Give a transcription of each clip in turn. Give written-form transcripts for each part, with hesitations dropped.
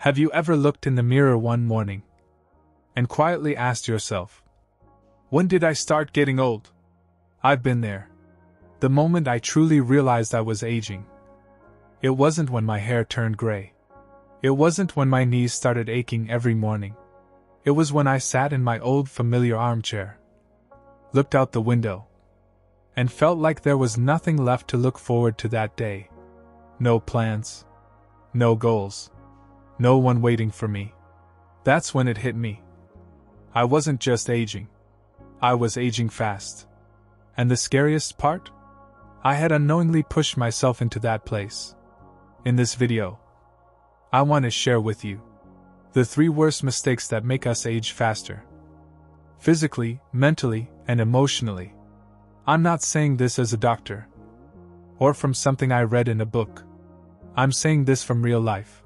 Have you ever looked in the mirror one morning and quietly asked yourself, when did I start getting old? I've been there. The moment I truly realized I was aging. It wasn't when my hair turned gray. It wasn't when my knees started aching every morning. It was when I sat in my old familiar armchair, looked out the window, and felt like there was nothing left to look forward to that day. No plans. No goals. No one waiting for me. That's when it hit me. I wasn't just aging. I was aging fast. And the scariest part? I had unknowingly pushed myself into that place. In this video, I want to share with you the 3 worst mistakes that make us age faster. Physically, mentally, and emotionally. I'm not saying this as a doctor, or from something I read in a book. I'm saying this from real life.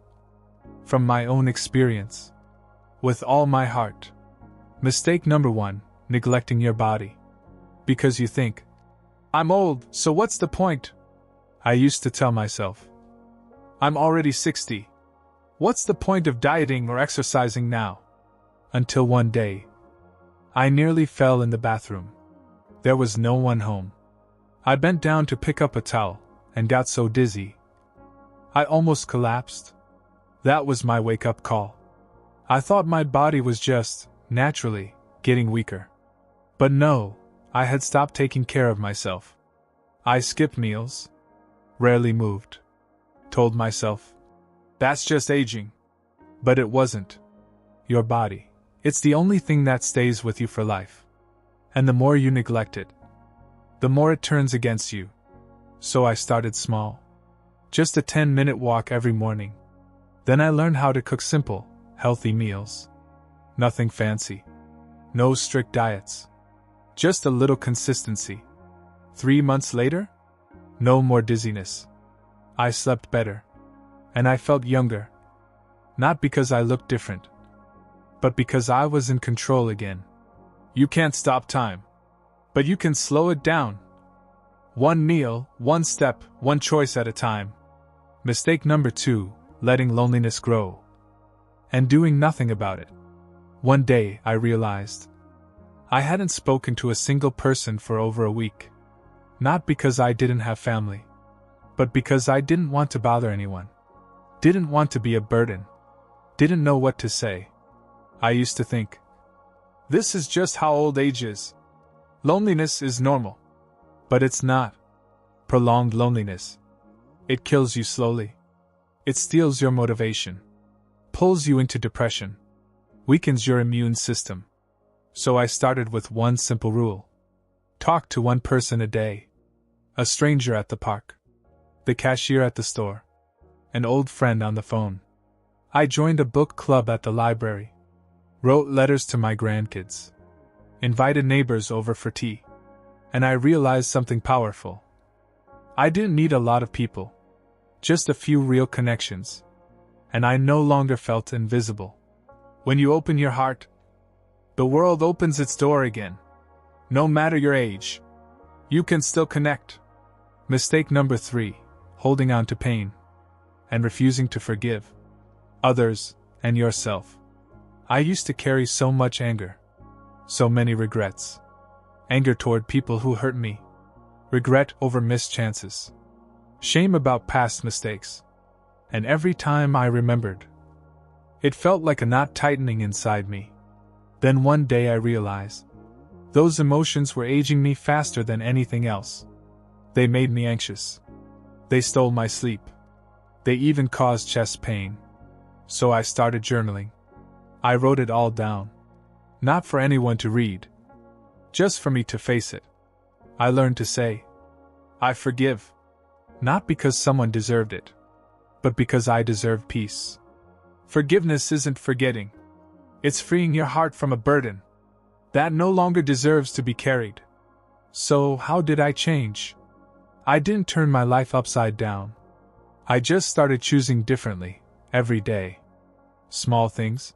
From my own experience. With all my heart. Mistake number 1, neglecting your body. Because you think, I'm old, so what's the point? I used to tell myself. I'm already 60. What's the point of dieting or exercising now? Until one day, I nearly fell in the bathroom. There was no one home. I bent down to pick up a towel, and got so dizzy. I almost collapsed. That was my wake-up call. I thought my body was just, naturally, getting weaker. But no, I had stopped taking care of myself. I skipped meals. Rarely moved. Told myself, that's just aging. But it wasn't. Your body. It's the only thing that stays with you for life. And the more you neglect it, the more it turns against you. So I started small. Just a 10-minute walk every morning. Then I learned how to cook simple, healthy meals. Nothing fancy. No strict diets. Just a little consistency. 3 months later? No more dizziness. I slept better. And I felt younger. Not because I looked different, but because I was in control again. You can't stop time, but you can slow it down. One meal, one step, one choice at a time. Mistake number 2, letting loneliness grow. And doing nothing about it. One day, I realized I hadn't spoken to a single person for over a week. Not because I didn't have family, but because I didn't want to bother anyone. Didn't want to be a burden. Didn't know what to say. I used to think, this is just how old age is. Loneliness is normal. But it's not. Prolonged loneliness. It kills you slowly. It steals your motivation. Pulls you into depression. Weakens your immune system. So I started with one simple rule. Talk to one person a day. A stranger at the park. The cashier at the store. An old friend on the phone. I joined a book club at the library. Wrote letters to my grandkids. Invited neighbors over for tea. And I realized something powerful. I didn't need a lot of people. Just a few real connections. And I no longer felt invisible. When you open your heart, the world opens its door again. No matter your age, you can still connect. Mistake number 3, holding on to pain. And refusing to forgive others and yourself. I used to carry so much anger. So many regrets. Anger toward people who hurt me. Regret over missed chances. Shame about past mistakes. And every time I remembered, it felt like a knot tightening inside me. Then one day I realized, those emotions were aging me faster than anything else. They made me anxious. They stole my sleep. They even caused chest pain. So I started journaling. I wrote it all down. Not for anyone to read. Just for me to face it. I learned to say, I forgive. Not because someone deserved it, but because I deserve peace. Forgiveness isn't forgetting. It's freeing your heart from a burden that no longer deserves to be carried. So how did I change? I didn't turn my life upside down. I just started choosing differently, every day. Small things.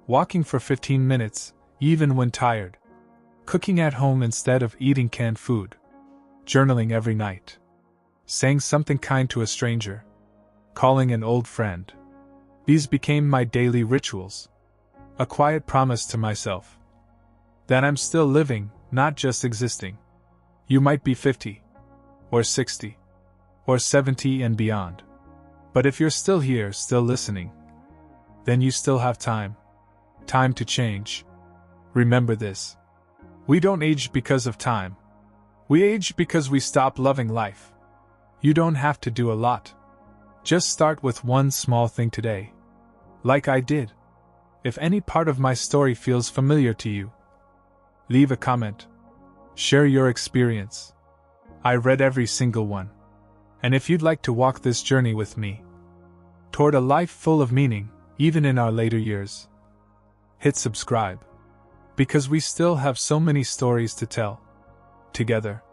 Walking for 15 minutes, even when tired. Cooking at home instead of eating canned food. Journaling every night. Saying something kind to a stranger. Calling an old friend. These became my daily rituals. A quiet promise to myself that I'm still living, not just existing. You might be 50, or 60, or 70 and beyond. But if you're still here, still listening, then you still have time. Time to change. Remember this. We don't age because of time. We age because we stop loving life. You don't have to do a lot. Just start with one small thing today. Like I did. If any part of my story feels familiar to you, leave a comment. Share your experience. I read every single one. And if you'd like to walk this journey with me toward a life full of meaning, even in our later years, hit subscribe. Because we still have so many stories to tell together.